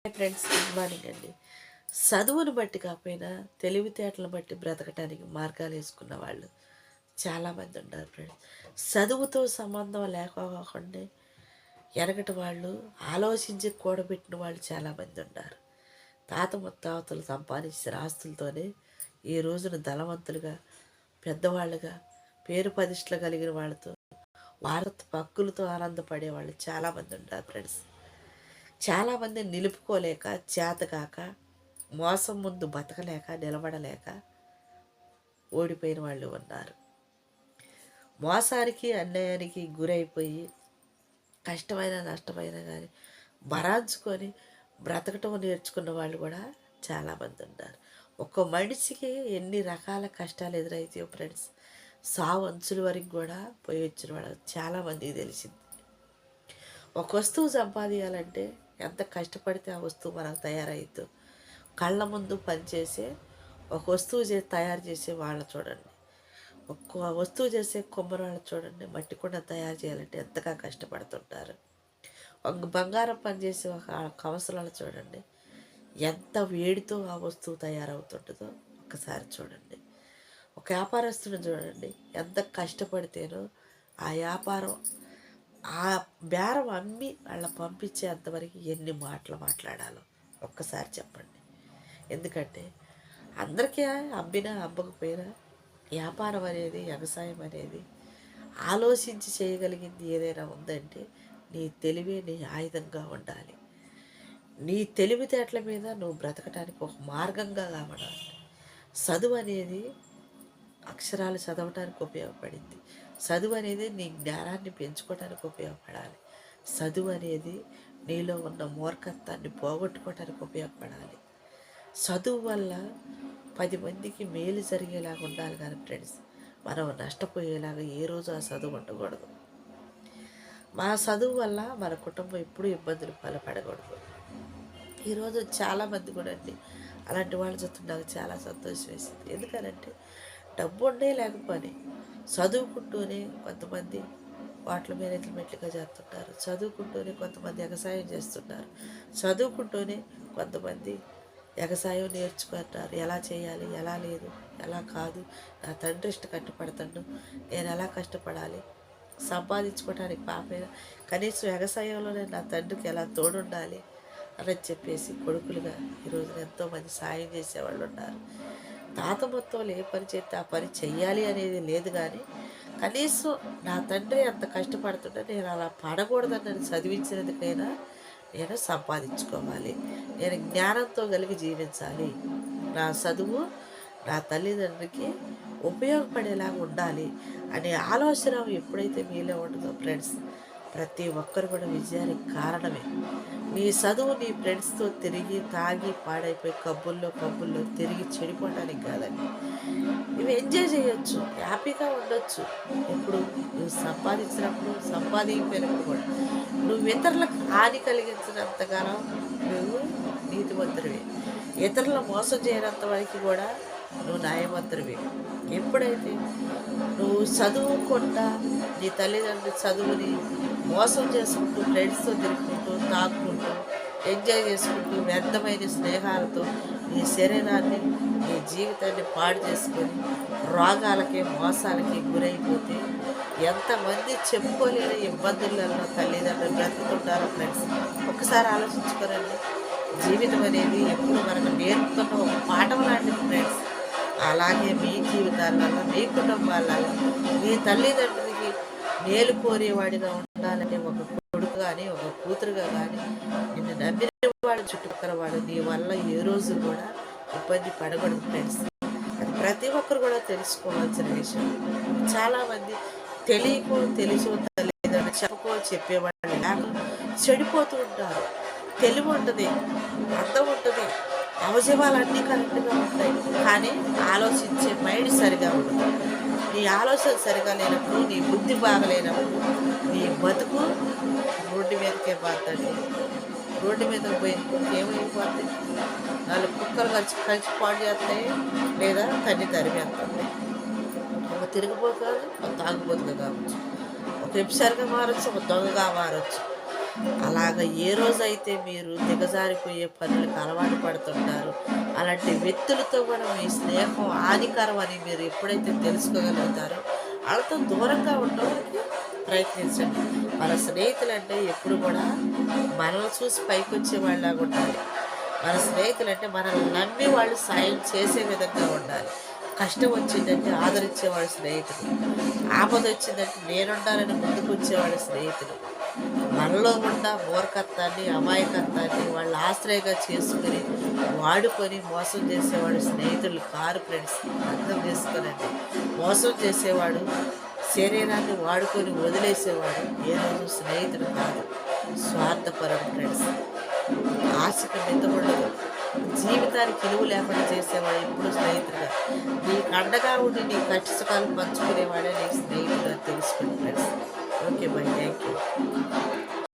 Friends, good morning అండి. చదువును బట్టి కాకపోయినా తెలివితేటలను బట్టి బ్రతకటానికి మార్గాలు వేసుకున్న వాళ్ళు చాలామంది ఉన్నారు ఫ్రెండ్స్. చదువుతో సంబంధం లేకపోకుండా ఎనకటి వాళ్ళు ఆలోచించి కూడబెట్టిన వాళ్ళు చాలామంది ఉన్నారు. తాత ముత్తాతలు సంపాదించిన ఆస్తులతోనే ఈ రోజున ధనవంతులుగా, పెద్దవాళ్ళుగా, పేరు ప్రతిష్టలు కలిగిన వాళ్ళతో, వారత పక్కులతో ఆనందపడే వాళ్ళు చాలామంది ఉన్నారు ఫ్రెండ్స్. చాలామంది నిలుపుకోలేక, చేతకాక, మోసం ముందు బతకలేక, నిలబడలేక ఓడిపోయిన వాళ్ళు ఉన్నారు. మోసానికి, అన్యాయానికి గురైపోయి కష్టమైన నష్టమైన కానీ బరాంచుకొని బ్రతకటం నేర్చుకున్న వాళ్ళు కూడా చాలామంది ఉన్నారు. ఒక్క మనిషికి ఎన్ని రకాల కష్టాలు ఎదురైతాయో ఫ్రెండ్స్, సావు అంచుల వరకు కూడా పోయి వచ్చిన వాళ్ళు చాలామందికి తెలిసింది. ఒక వస్తువు సంపాదించాలంటే ఎంత కష్టపడితే ఆ వస్తువు మనకు తయారవుతుందో, కళ్ళ ముందు పనిచేసే ఒక వస్తువు తయారు చేసే వాళ్ళ చూడండి, ఒక్క వస్తువు చేసే కొమ్మరి వాళ్ళు చూడండి, మట్టి కుండ తయారు చేయాలంటే ఎంతగా కష్టపడుతుంటారు. ఒక బంగారం పనిచేసే ఒక కవసరాలు చూడండి, ఎంత వేడితో ఆ వస్తువు తయారవుతుంటుందో ఒక్కసారి చూడండి. ఒక వ్యాపారస్తుని చూడండి, ఎంత కష్టపడితేనో ఆ వ్యాపారం, ఆ బేరం అమ్మి వాళ్ళ పంపించేంతవరకు ఎన్ని మాటలు మాట్లాడాలో ఒక్కసారి చెప్పండి. ఎందుకంటే అందరికీ అమ్మినా అమ్మకపోయినా వ్యాపారం అనేది, వ్యవసాయం అనేది ఆలోచించి చేయగలిగింది ఏదైనా ఉందంటే నీ తెలివే నీ ఆయుధంగా ఉండాలి. నీ తెలివితేటల మీద నువ్వు బ్రతకటానికి ఒక మార్గంగా కావడాలి. చదువు అనేది అక్షరాలు చదవటానికి ఉపయోగపడింది. చదువు అనేది నీ జ్ఞానాన్ని పెంచుకోవడానికి ఉపయోగపడాలి. చదువు అనేది నీలో ఉన్న మూర్ఖత్వాన్ని పోగొట్టుకోవడానికి ఉపయోగపడాలి. చదువు వల్ల 10 మందికి మేలు జరిగేలాగా ఉండాలి కానీ ఫ్రెండ్స్, మనం నష్టపోయేలాగా ఏ రోజు ఆ చదువు ఉండకూడదు. మా చదువు వల్ల మన కుటుంబం ఎప్పుడూ ఇబ్బందులు పాల్పడకూడదు. ఈరోజు చాలామంది కూడా అండి అలాంటి వాళ్ళు చూస్తే నాకు చాలా సంతోషం వేసింది. ఎందుకనంటే డబ్బు ఉండే లేకపోతే చదువుకుంటూనే కొంతమంది వాటిల మేనేజ్మెంట్లుగా చేస్తుంటారు, చదువుకుంటూనే కొంతమంది వ్యవసాయం చేస్తుంటారు, చదువుకుంటూనే కొంతమంది వ్యవసాయం నేర్చుకుంటారు. ఎలా చేయాలి, ఎలా లేదు, ఎలా కాదు, నా తండ్రి ఇష్ట కట్టుపడతాడు, నేను ఎలా కష్టపడాలి, సంపాదించుకోవడానికి పాపైనా కనీసం వ్యవసాయంలోనే నా తండ్రికి ఎలా తోడుండాలి అని చెప్పేసి కొడుకులుగా ఈరోజు ఎంతోమంది సాయం చేసేవాళ్ళు ఉన్నారు. తాత మొత్తంలో ఏ పని చేస్తే ఆ పని చెయ్యాలి అనేది లేదు, కానీ కనీసం నా తండ్రి అంత కష్టపడుతుంటే నేను అలా పడకూడదని చదివించినందుకైనా నేను సంపాదించుకోవాలి, నేను జ్ఞానంతో కలిగి జీవించాలి, నా చదువు నా తల్లిదండ్రికి ఉపయోగపడేలాగా ఉండాలి అనే ఆలోచన ఎప్పుడైతే మీలో ఉంటుందో ఫ్రెండ్స్, ప్రతి ఒక్కరు కూడా విజయానికి కారణమే. నీ చదువు నీ ఫ్రెండ్స్తో తిరిగి తాగి పాడైపోయి కబ్బుల్లో తిరిగి చెడిపోవడానికి కాదండి. నువ్వు ఎంజాయ్ చేయొచ్చు, హ్యాపీగా ఉండొచ్చు. ఇప్పుడు నువ్వు సంపాదించినప్పుడు, సంపాదించినప్పుడు కూడా నువ్వు ఇతరులకు హాని కలిగించినంతగానో నువ్వు నీతివంతుడివి. ఇతరులను మోసం చేయనంత వరకు కూడా నువ్వు న్యాయవంతుడివి. ఎప్పుడైతే నువ్వు చదువుకుంటా నీ తల్లిదండ్రుల చదువుని మోసం చేసుకుంటూ, ఫ్రెండ్స్తో తిరుగుకుంటూ, తాక్కుంటూ, ఎంజాయ్ చేసుకుంటూ, వ్యర్థమైన స్నేహాలతో నీ శరీరాన్ని, నీ జీవితాన్ని పాడు చేసుకొని రోగాలకి, మోసాలకి గురైపోతే ఎంతమంది చెప్పుకోలేని ఇబ్బందులలో తల్లిదండ్రులు బ్రతుకుతుంటారో ఫ్రెండ్స్, ఒక్కసారి ఆలోచించుకోరండి. జీవితం అనేది ఎప్పుడు మనకు నేర్పుతున్న ఒక పాఠం లాంటిది ఫ్రెండ్స్. అలాగే మీ జీవితాలలో, మీ కుటుంబాలలో మీ తల్లిదండ్రులకి మేలు కోరేవాడిగా ఉండాలని ఒక కొడుకు కానీ, ఒక కూతురుగా కానీ, నిన్ను నమ్మిన వాడు, చుట్టుపక్కల వాడు నీ వల్ల ఏ రోజు కూడా ఇబ్బంది పడకూడదు ఫ్రెండ్స్. అది ప్రతి ఒక్కరు కూడా తెలుసుకోవాల్సిన విషయం. చాలామంది తెలియకో తెలుసో తల్లిదండ్రులు చెప్పకో చెప్పేవాళ్ళు లేక చెడిపోతూ ఉంటారు. తెలివి ఉంటుంది, అందం ఉంటుంది, అవయవాలన్నీ కరెక్ట్గా ఉంటాయి, కానీ ఆలోచించే మైండ్ సరిగా ఉండదు. నీ ఆలోచన సరిగా లేనప్పుడు, నీ బుద్ధి బాగలేనప్పుడు నీ బతుకు రోడ్డు మీదకే పోతుంది. రోడ్డు మీద పోయిన ఏమైపోతుంది, 4 కుక్కలు కలిసి పాడు చేస్తాయి, లేదా తన్ని తరిమేస్తుంది. ఒక తిరిగిపోతుంది, ఒక తాగుబోతుగా కావచ్చు, ఒక ఎపిసరిగా మారచ్చు, ఒక దొంగగా మారచ్చు. అలాగ ఏ రోజైతే మీరు దిగజారిపోయే పనులకు అలవాటు పడుతుంటారో, అలాంటి వ్యక్తులతో కూడా మీ స్నేహం హానికరం అని మీరు ఎప్పుడైతే తెలుసుకోగలుగుతారో, ఆళ్ళతో దూరంగా ఉండడానికి ప్రయత్నించండి. మన స్నేహితులంటే ఎప్పుడు కూడా మనల్ని చూసి పైకొచ్చే వాళ్ళలాగా ఉండాలి. మన స్నేహితులంటే మనల్ని నమ్మి వాళ్ళు సాయం చేసే విధంగా ఉండాలి. కష్టం వచ్చిందంటే ఆదరించేవాడు స్నేహితుడు. ఆపదొచ్చిందంటే నేనుండాలని ముందుకొచ్చేవాడు స్నేహితుడు. మనలో ఉన్న మూర్ఖత్వాన్ని, అమాయకత్వాన్ని వాళ్ళు ఆశ్రయంగా చేసుకొని, వాడుకొని మోసం చేసేవాడు స్నేహితులు కారు ఫ్రెండ్స్. అర్థం చేసుకోనండి. మోసం చేసేవాడు, శరీరాన్ని వాడుకొని వదిలేసేవాడు ఏ రోజు స్నేహితుడు కాదు. స్వార్థపరుడు ఫ్రెండ్స్. ఆశకు మితముండదు. జీవితానికి విలువ లేకుండా చేసేవాడు ఎప్పుడు స్నేహితుడుగా. నీకు అండగా ఉండి నీ కష్ట సుఖాలు పంచుకునేవాడే నీకు స్నేహితుడు అని తెలుసుకోండి friends. Okay bye. Thank you.